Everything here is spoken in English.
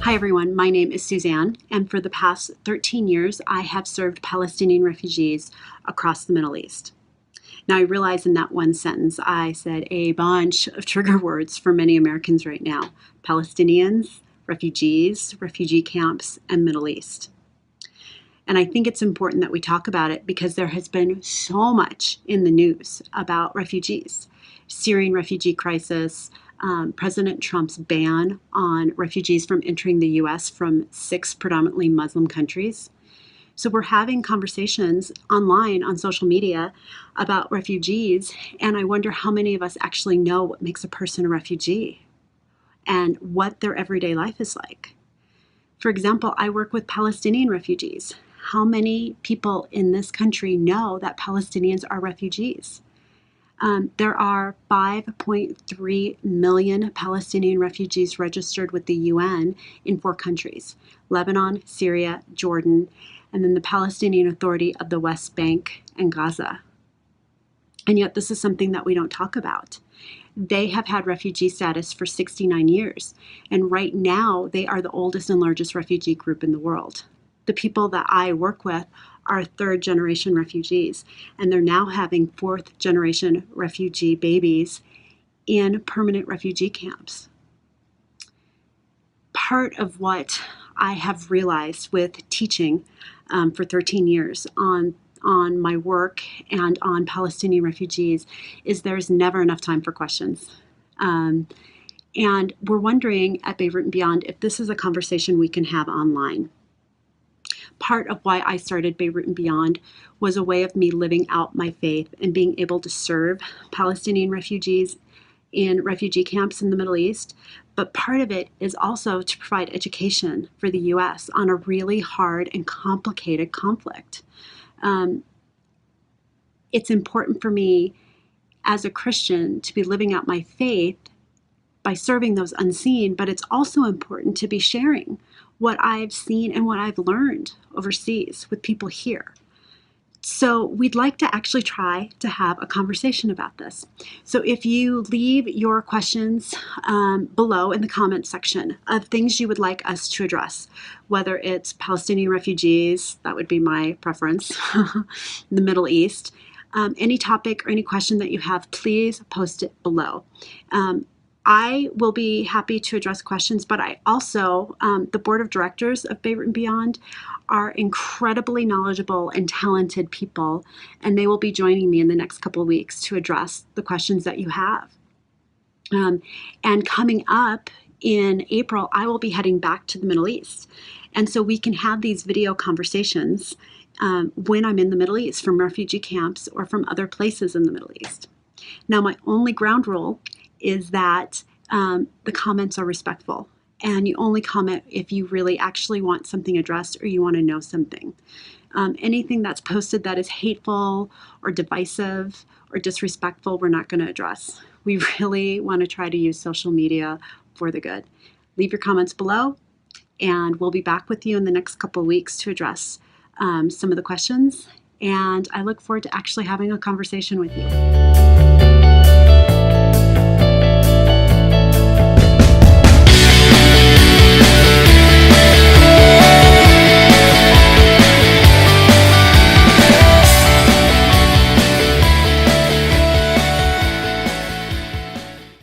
Hi everyone, my name is Suzanne, and for the past 13 years I have served Palestinian refugees across the Middle East. Now I realize in that one sentence I said a bunch of trigger words for many Americans right now: Palestinians, refugees, refugee camps, and Middle East. And I think it's important that we talk about it because there has been so much in the news about refugees. Syrian refugee crisis, President Trump's ban on refugees from entering the U.S. from 6 predominantly Muslim countries. So we're having conversations online on social media about refugees, and I wonder how many of us actually know what makes a person a refugee and what their everyday life is like. For example, I work with Palestinian refugees. How many people in this country know that Palestinians are refugees? There are 5.3 million Palestinian refugees registered with the UN in 4 countries: Lebanon, Syria, Jordan, and then the Palestinian Authority of the West Bank and Gaza. And yet this is something that we don't talk about. They have had refugee status for 69 years, and right now they are the oldest and largest refugee group in the world. The people that I work with are 3rd-generation refugees, and they're now having 4th-generation refugee babies in permanent refugee camps. Part of what I have realized with teaching for 13 years on my work and on Palestinian refugees is there's never enough time for questions. And we're wondering at Beirut and Beyond if this is a conversation we can have online. Part of why I started Beirut and Beyond was a way of me living out my faith and being able to serve Palestinian refugees in refugee camps in the Middle East. But part of it is also to provide education for the U.S. on a really hard and complicated conflict. It's important for me as a Christian to be living out my faith by serving those unseen, but it's also important to be sharing what I've seen and what I've learned overseas with people here. So we'd like to actually try to have a conversation about this. So if you leave your questions below in the comment section of things you would like us to address, whether it's Palestinian refugees, that would be my preference, the Middle East, any topic or any question that you have, please post it below. I will be happy to address questions, but I also, the board of directors of Beirut and Beyond are incredibly knowledgeable and talented people, and they will be joining me in the next couple of weeks to address the questions that you have. And coming up in April, I will be heading back to the Middle East. And so we can have these video conversations when I'm in the Middle East from refugee camps or from other places in the Middle East. Now, my only ground rule is that the comments are respectful, and you only comment if you really actually want something addressed or you want to know something. Anything that's posted that is hateful or divisive or disrespectful, we're not going to address. We really want to try to use social media for the good. Leave your comments below, and we'll be back with you in the next couple of weeks to address some of the questions, and I look forward to actually having a conversation with you.